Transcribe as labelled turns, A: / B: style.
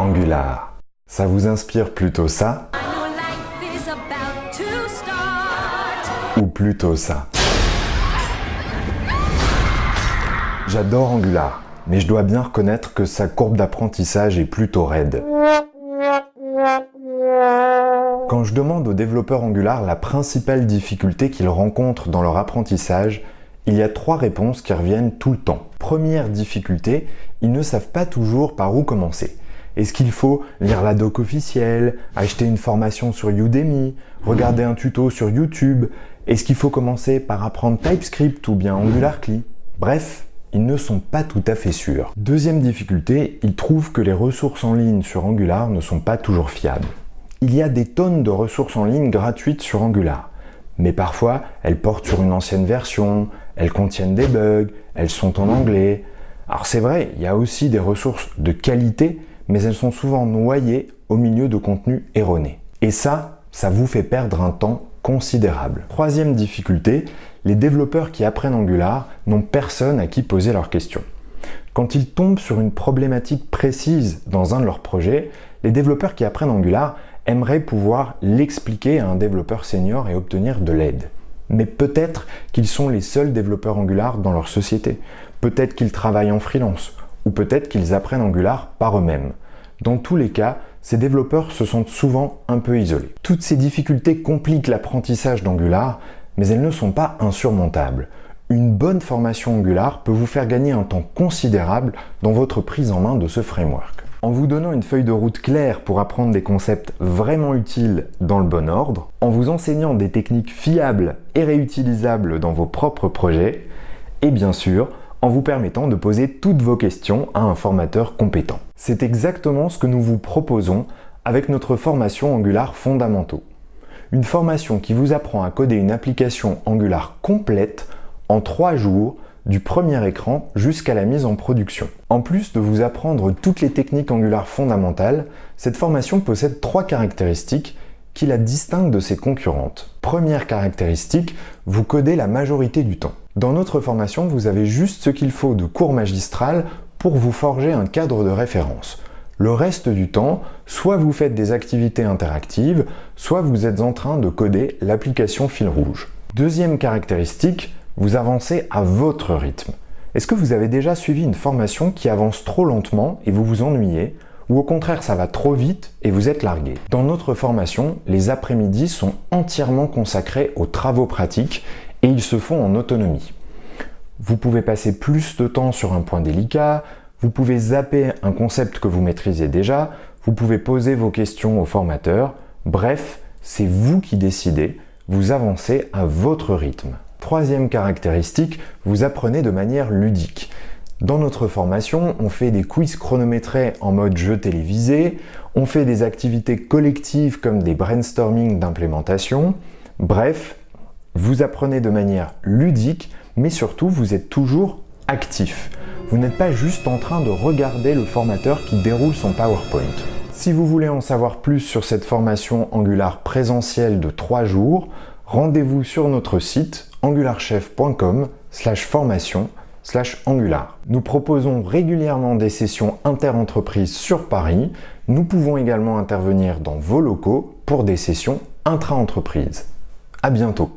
A: Angular. Ça vous inspire plutôt ça? Ou plutôt ça? J'adore Angular, mais je dois bien reconnaître que sa courbe d'apprentissage est plutôt raide. Quand je demande aux développeurs Angular la principale difficulté qu'ils rencontrent dans leur apprentissage, il y a 3 réponses qui reviennent tout le temps. Première difficulté, ils ne savent pas toujours par où commencer. Est-ce qu'il faut lire la doc officielle, acheter une formation sur Udemy, regarder un tuto sur YouTube? Est-ce qu'il faut commencer par apprendre TypeScript ou bien AngularCli? Bref, ils ne sont pas tout à fait sûrs. Deuxième difficulté, ils trouvent que les ressources en ligne sur Angular ne sont pas toujours fiables. Il y a des tonnes de ressources en ligne gratuites sur Angular, mais parfois elles portent sur une ancienne version, elles contiennent des bugs, elles sont en anglais. Alors c'est vrai, il y a aussi des ressources de qualité, mais elles sont souvent noyées au milieu de contenus erronés. Et ça vous fait perdre un temps considérable. Troisième difficulté, les développeurs qui apprennent Angular n'ont personne à qui poser leurs questions. Quand ils tombent sur une problématique précise dans un de leurs projets, les développeurs qui apprennent Angular aimeraient pouvoir l'expliquer à un développeur senior et obtenir de l'aide. Mais peut-être qu'ils sont les seuls développeurs Angular dans leur société. Peut-être qu'ils travaillent en freelance, ou peut-être qu'ils apprennent Angular par eux-mêmes. Dans tous les cas, ces développeurs se sentent souvent un peu isolés. Toutes ces difficultés compliquent l'apprentissage d'Angular, mais elles ne sont pas insurmontables. Une bonne formation Angular peut vous faire gagner un temps considérable dans votre prise en main de ce framework. En vous donnant une feuille de route claire pour apprendre des concepts vraiment utiles dans le bon ordre, en vous enseignant des techniques fiables et réutilisables dans vos propres projets, et bien sûr, en vous permettant de poser toutes vos questions à un formateur compétent. C'est exactement ce que nous vous proposons avec notre formation Angular Fondamentaux. Une formation qui vous apprend à coder une application Angular complète en 3 jours, du premier écran jusqu'à la mise en production. En plus de vous apprendre toutes les techniques Angular fondamentales, cette formation possède 3 caractéristiques qui la distinguent de ses concurrentes. Première caractéristique, vous codez la majorité du temps. Dans notre formation, vous avez juste ce qu'il faut de cours magistral pour vous forger un cadre de référence. Le reste du temps, soit vous faites des activités interactives, soit vous êtes en train de coder l'application fil rouge. Deuxième caractéristique, vous avancez à votre rythme. Est-ce que vous avez déjà suivi une formation qui avance trop lentement et vous vous ennuyez, ou au contraire ça va trop vite et vous êtes largué? Dans notre formation, les après-midi sont entièrement consacrés aux travaux pratiques et ils se font en autonomie. Vous pouvez passer plus de temps sur un point délicat, vous pouvez zapper un concept que vous maîtrisez déjà, vous pouvez poser vos questions au formateur, bref, c'est vous qui décidez, vous avancez à votre rythme. Troisième caractéristique, vous apprenez de manière ludique. Dans notre formation, on fait des quiz chronométrés en mode jeu télévisé, on fait des activités collectives comme des brainstorming d'implémentation. Bref, vous apprenez de manière ludique, mais surtout vous êtes toujours actif. Vous n'êtes pas juste en train de regarder le formateur qui déroule son PowerPoint. Si vous voulez en savoir plus sur cette formation Angular présentielle de 3 jours, rendez-vous sur notre site angularchef.com/formation/angular. Nous proposons régulièrement des sessions inter-entreprises sur Paris. Nous pouvons également intervenir dans vos locaux pour des sessions intra-entreprises. À bientôt.